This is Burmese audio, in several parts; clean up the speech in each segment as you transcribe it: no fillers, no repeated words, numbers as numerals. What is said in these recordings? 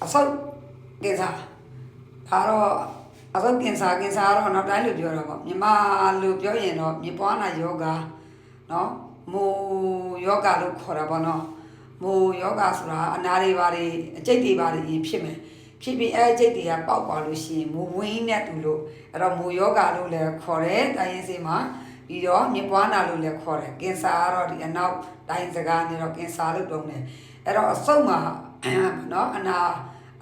အဆုတ်ကင်ဆာဒါတော့အဆုတ်ကင်ဆာတော့နောက်တိုင်းလို့ပြောတာပေါ့မြန်မာလို့ပြောရင်တော့မြေပွားနာယောဂနော်မိုးယောဂလို့ခေါ်တာပေါ့နော်မိုးယောဂဆိုတာအနာတွေပါတွေအကျိတ်တွေပါတွေဖြစ်မယ်ဖြစ်ပြီးအကျိတ်တွေကပေါက်သွားလို့ရှိရင်မိုးဝင်းနဲ့တူလို့အဲ့တော့မိုးယောဂလို့လည်းခေါ်တယ်တိုင်းရင်းစီမှာပြီးတော့မြေပွားနာလို့လည်းခေါ်တယ်ကင်ဆာကတော့ဒီအနောက်တိုင်းစကားနေတော့ကင်ဆာလို့တုံးတယ်အဲ့တော့အဆုတ်မှာနော်အနာ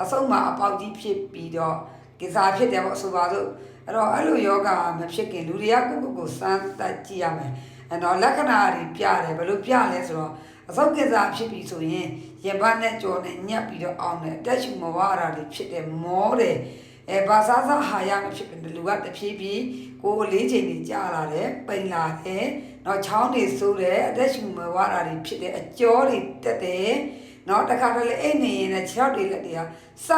အဆုတ်မှာအပေါက်ကြီးဖြစ်ပြီးတော့ကင်ဆာဖြစ်တယ်ပေါ့ဆိုပါစို့အဲ့တော့အဲ့လိုယောဂမဖြစ်ခင်လူတွေကကိုစမ်းသပ်ကြည့်ရမယ်အဲ့တော့လက္ခဏာတွေပြတယ်ဘယ်လိုပြလဲဆိုတော့အဆုတ်ကင်ဆာဖြစ်ပြီးဆိုရင်ရင်ဘတ်နဲ့ကြော်နဲ့ညက်ပြီးတော့အောင်တယ်အတက်ရှူမဝရတာတွေဖြစ်တယ်မောတယ်ဘာသာဟာရမဖြစ်ဘူးလူကတဖြည်းဖြည်းကိုယ်လေးချိန်ကြီးကြာလာတယ်ပိန်လာတယ်တော့ချောင်းတွေဆိုးတယ်အသက်ရှူမဝါတာတွေဖြစ်တယ်အကျော်တွေတက်တယ်နော်တခါတလေအိတ်နေရင်လည်းခြေထောက်တွေလက်တွေကစ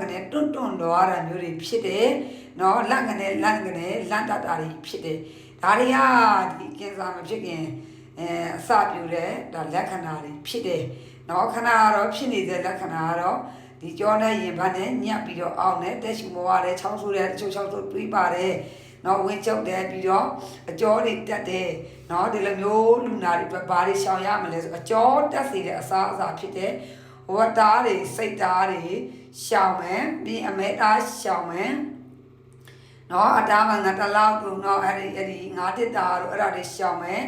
ကနေတွန့်သွားတာမျိုးတွေဖြစ်တယ်နော်လက်ကနေလန့်တတာတွေဖြစ်တယ်ဒါတွေကဒီကင်ဆာမဖြစ်ခင်အစပြုတဲ့ဒါလက္ခဏာတွေဖြစ်တယ်နော်ခဏတော့ဖြစ်နေတဲ့လက္ခဏာကတော့ဒီကြောနဲ့ရင်ဘတ်နဲ့ညက်ပြီးတော့အောင်နဲ့တက်ရှူမဝတယ်ချောင်းဆိုးတယ်တချို့ချောင်းဆိုးတွေးပါတယ်နော်ဝင်းကျုပ်တယ်ပြီးတော့အကျော်တွေတက်တယ်နော်ဒီလိုမျိုးလူနာတွေဘာတွေရှောင်ရမလဲဆိုအကျော်တက်စေတဲ့အစားအစာဖြစ်တဲ့ဝတ်သားတွေစိတ်သားတွေရှောင်မယ်ပြီးအမဲသားရှောင်မယ်နော်အတားမှာငါတလောက်တို့နော်အဲ့ဒီငါတစ်တာတို့အဲ့ဒါတွေရှောင်မယ်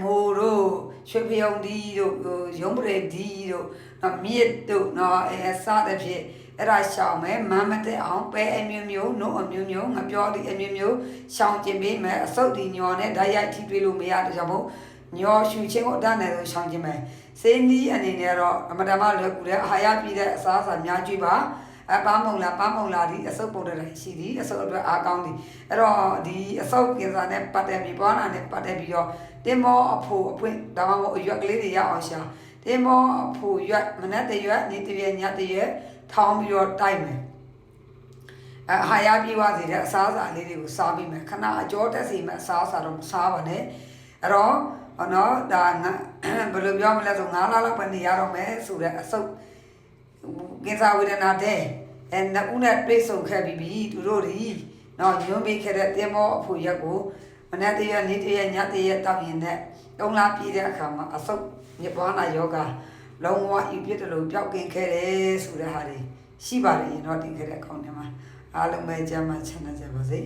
မိုးတို့ရွှေဖယုံဒီတို့ရုံးပရိဒီတို့နော်မြစ်တို့နော်စားတဲ့ဖြစ်အဲ့ဒါရှောင်မယ်မမတဲ့အောင်ပဲအမျိုးနှုတ်အမျိုးငါပြောဒီအမျိုးရှောင်ကျင်ပေးမယ်အစုပ်ဒီညော်နဲ့ဓာတ်ရိုက်ထိတွေ့လို့မရတဲ့ကြောင့်မို့ညော်ရှူချင်းကိုတန်းတယ်လို့ရှောင်ကျင်မယ်စေးနီးအနေနဲ့တော့အမတမလွယ်ကူတဲ့အဟာရပြည့်တဲ့အစားအစာများကြည့်ပါပန်းမုံလာဒီအစုပ်ပုံတဲ့ရှိသည်အစုပ်အတွက်အားကောင်းသည်အဲ့တော့ဒီအစုပ်ကင်ဆာနဲ့ပတ်သက်ပြီးပွားနာနဲ့ပတ်သက်ပြီးတော့တင်မောအဖို့အပွင့်ဒါမှမဟုတ်အရွက်ကလေးတွေရအောင်ရှာတင်မောအဖို့ရွက်မနက်တရွက်နေ့တရွက်ညတရွက်ထောင်းပြီးတော့တိုက်မယ်ဟာရပြေးသွားစေတဲ့အစားအစာလေးတွေကိုစားပြီးမယ်ခဏအကျော်တက်စီမယ်အစားအစာတော့မစားပါနဲ့အဲ့တော့နော်ဒါဘယ်လိုပြောမလဲဆို9လလောက်ပဲနေရတော့မယ်ဆိုတဲ့အစုပ်ကင်ဆာဝေဒနာတဲ့နှစ်ဦးနဲ့ပြေဆုံခဲ့ပြီးပြီသူတို့ဒီနော်ညွှန်းပေးခဲ့တဲ့တင်မောအဖို့ရက်ကိုမနက်တရနေ့တရညတရတောက်ရင်နဲ့3လပြည့်တဲ့အခါမှာအစုပ်မြပွားနာယောဂလုံးဝဤပြစ်တယ်လို့ပျောက်ကင်ခဲ့တယ်ဆိုတဲ့ဟာတွေရှိပါတယ်ရင်တော့တင်ခဲ့တဲ့အကောင့်ထဲမှာအားလုံးပဲကြမ်းမှချမ်းသာကြပါစေ